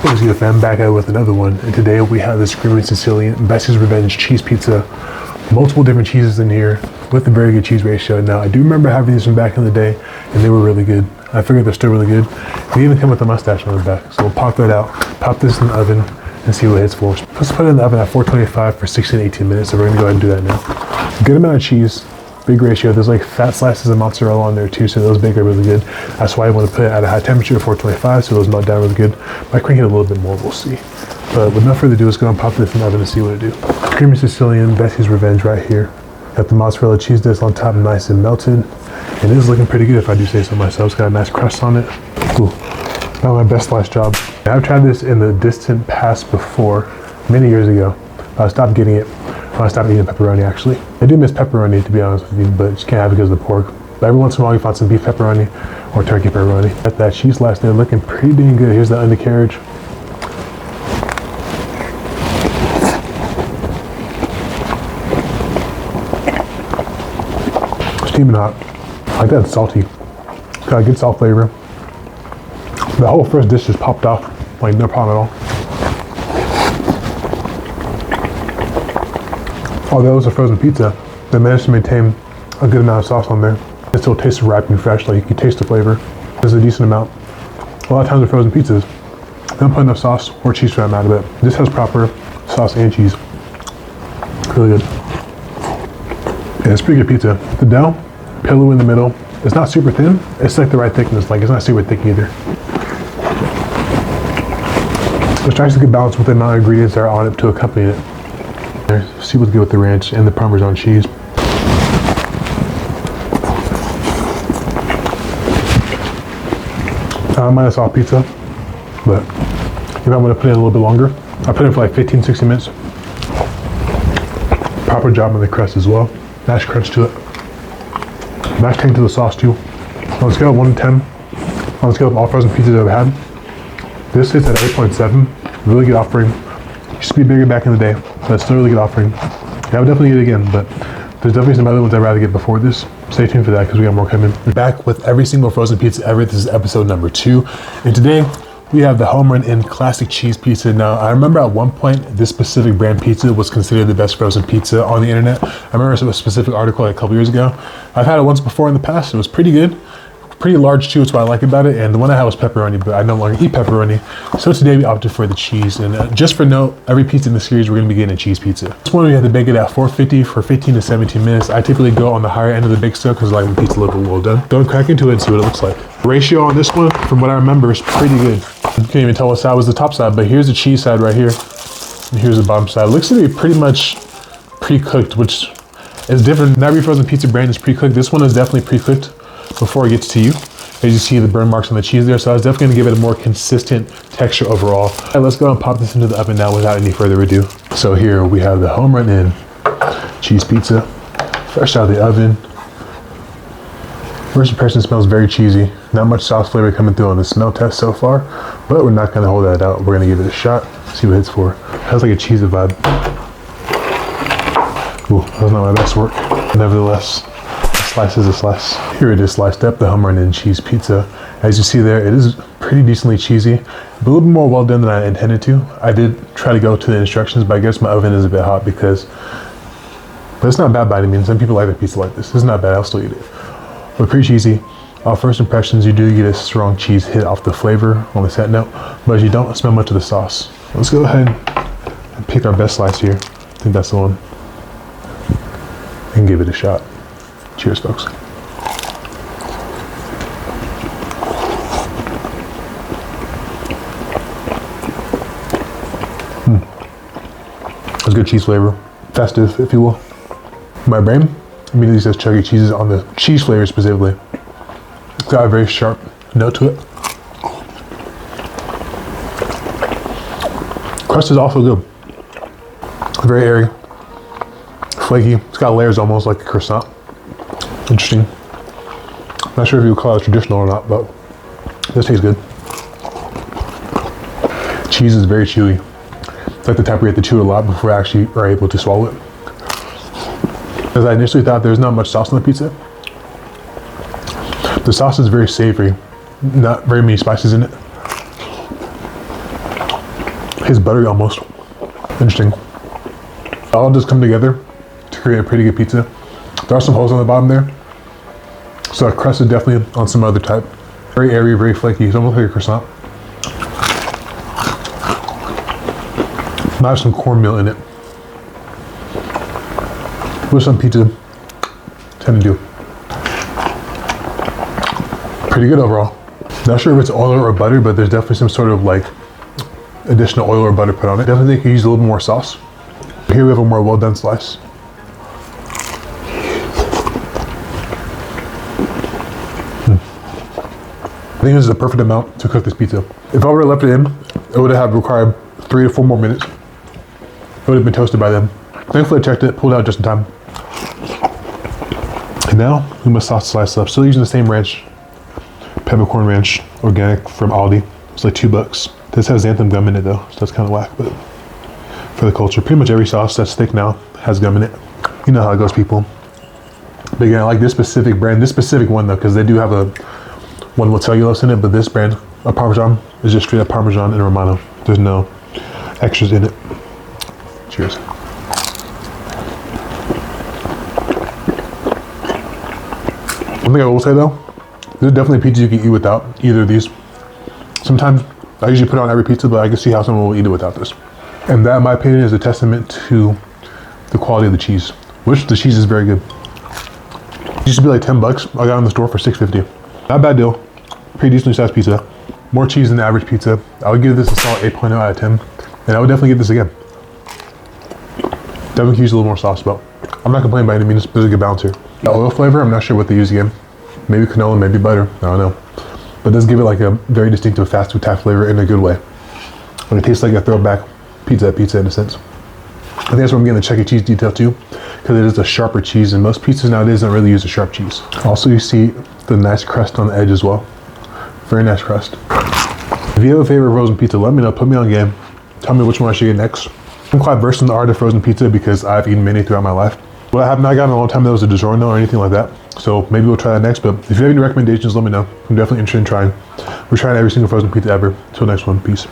What's good, fam? Back at it with another one, and today we have the Screamin Sicilian Bessy's Revenge cheese pizza. Multiple different cheeses in here with a very good cheese ratio. Now, I do remember having these from back in the day, and they were really good. I figured they're still really good. They even come with a mustache on the back, so we'll pop that out, pop this in the oven, and see what it hits for. Let's put it in the oven at 425 for 16 to 18 minutes, so we're gonna go ahead and do that now. Good amount of cheese. Big ratio. There's like fat slices of mozzarella on there too, so those bake are really good. That's why I want to put it at a high temperature, 425, so those melt down really good. Might crank it a little bit more, we'll see. But with no further ado, let's go and pop this in the oven and see what it do. Screamin Sicilian, Bessy's Revenge right here. Got the mozzarella cheese disc on top, nice and melted. And it is looking pretty good if I do say so myself. It's got a nice crust on it. Ooh, not my best slice job. I've tried this in the distant past before, many years ago. I stopped getting it. I stopped eating pepperoni, actually. I do miss pepperoni, to be honest with you, but you can't have it because of the pork. But every once in a while, you find some beef pepperoni or turkey pepperoni. Got that cheese slice there looking pretty dang good. Here's the undercarriage. Steaming hot. I like that, it's salty. Got a good salt flavor. The whole first dish just popped off, like no problem at all. Although it was a frozen pizza, they managed to maintain a good amount of sauce on there. It still tastes ripe and fresh, like you can taste the flavor. There's a decent amount. A lot of times with frozen pizzas, they don't put enough sauce or cheese for that matter, but this has proper sauce and cheese. Really good. Yeah, it's pretty good pizza. The dough, pillowy in the middle. It's not super thin. It's like the right thickness, like it's not super thick either. It strikes a good balance with the amount of ingredients that are on it to accompany it. See what's good with the ranch and the Parmesan cheese. Minus all pizza, but if I want to put it in a little bit longer, I put it in for like 15-16 minutes. Proper job on the crust as well. Nice crunch to it. Nice tang to the sauce too. On a scale of 1 to 10, on a scale of all frozen pizzas I've had, this sits at 8.7. Really good offering. Used to be bigger back in the day, but it's still a really good offering. Yeah, I would definitely get it again, but there's definitely some other ones I'd rather get before this. Stay tuned for that because we got more coming. We're back with every single frozen pizza ever. This is episode number 2. And today we have the home run in classic cheese pizza. Now, I remember at one point this specific brand pizza was considered the best frozen pizza on the internet. I remember a specific article like a couple years ago. I've had it once before in the past. It was pretty good. Pretty large too, that's what I like about it. And the one I had was pepperoni, but I no longer eat pepperoni. So today we opted for the cheese. And just for note, every pizza in the series, we're gonna be getting a cheese pizza. This one we have to bake it at 450 for 15 to 17 minutes. I typically go on the higher end of the bake stove because I like my pizza a little bit well done. Go and crack into it and see what it looks like. The ratio on this one, from what I remember, is pretty good. You can't even tell what side was the top side, but here's the cheese side right here. And here's the bottom side. It looks to be pretty much pre-cooked, which is different. Not every frozen pizza brand is pre-cooked. This one is definitely pre-cooked before it gets to you. As you see the burn marks on the cheese there, so I was definitely gonna give it a more consistent texture overall. All right, let's go and pop this into the oven now without any further ado. So here we have the home run in cheese pizza, fresh out of the oven. First impression, smells very cheesy. Not much sauce flavor coming through on the smell test so far, but we're not gonna hold that out. We're gonna give it a shot, see what it's for. Has like a cheesy vibe. Ooh, that was not my best work. Nevertheless, slice is a slice. Here it is sliced up, the home run in cheese pizza. As you see there, it is pretty decently cheesy, but a little bit more well done than I intended to. I did try to go to the instructions, but I guess my oven is a bit hot but it's not bad by any means. Some people like their pizza like this. It's not bad, I'll still eat it. But pretty cheesy. First impressions, you do get a strong cheese hit off the flavor on the set note, but you don't smell much of the sauce. Let's go ahead and pick our best slice here. I think that's the one. And give it a shot. Cheers, folks. It's good cheese flavor, festive, if you will. My brain immediately says Chuck E. Cheese's on the cheese flavor specifically. It's got a very sharp note to it. Crust is also good. Very airy, flaky. It's got layers almost like a croissant. Interesting. Not sure if you would call it traditional or not, but this tastes good. Cheese is very chewy. It's like the type where you have to chew a lot before you actually are able to swallow it. As I initially thought, there's not much sauce on the pizza. The sauce is very savory, not very many spices in it. Tastes buttery almost. Interesting. All just come together to create a pretty good pizza. There are some holes on the bottom there, so the crust is definitely on some other type. Very airy, very flaky. It's almost like a croissant. Might have some cornmeal in it. With some pizza tend to do. Pretty good overall. Not sure if it's oil or butter, but there's definitely some sort of like additional oil or butter put on it. Definitely could use a little more sauce. Here we have a more well done slice. I think this is the perfect amount to cook this pizza. If I would have left it in, it would have required 3 to 4 more minutes. It would have been toasted by then. Thankfully I checked it, pulled it out just in time. And now we must sauce the slice up. Still using the same ranch, peppercorn ranch, organic from Aldi. It's like $2. This has xanthan gum in it though, so that's kind of whack, but for the culture. Pretty much every sauce that's thick now has gum in it. You know how it goes, people. But again, I like this specific brand, this specific one though, because they do have a one with cellulose in it, but this brand, a Parmesan, is just straight up Parmesan and Romano. There's no extras in it. Cheers. One thing I will say though, there's definitely pizza you can eat without either of these. Sometimes I usually put it on every pizza, but I can see how someone will eat it without this. And that, in my opinion, is a testament to the quality of the cheese, which the cheese is very good. It used to be like $10. I got it in the store for $6.50. Not a bad deal. Pretty decently sized pizza. More cheese than the average pizza. I would give this a solid 8.0 out of 10. And I would definitely get this again. Definitely could use a little more sauce, but I'm not complaining by any means. There's a good balance here. The oil flavor, I'm not sure what they use again. Maybe canola, maybe butter. I don't know. But it does give it like a very distinctive fast food type flavor in a good way. But it tastes like a throwback pizza in a sense. I think that's where I'm getting the Chuck E. Cheese detail too, because it is a sharper cheese, and most pizzas nowadays don't really use a sharp cheese. Also, you see the nice crust on the edge as well. Very nice crust. If you have a favorite frozen pizza, let me know. Put me on game. Tell me which one I should get next. I'm quite versed in the art of frozen pizza because I've eaten many throughout my life. What I have not gotten in a long time though is a DiGiorno or anything like that. So maybe we'll try that next. But if you have any recommendations, let me know. I'm definitely interested in trying. We're trying every single frozen pizza ever. Until next one, peace.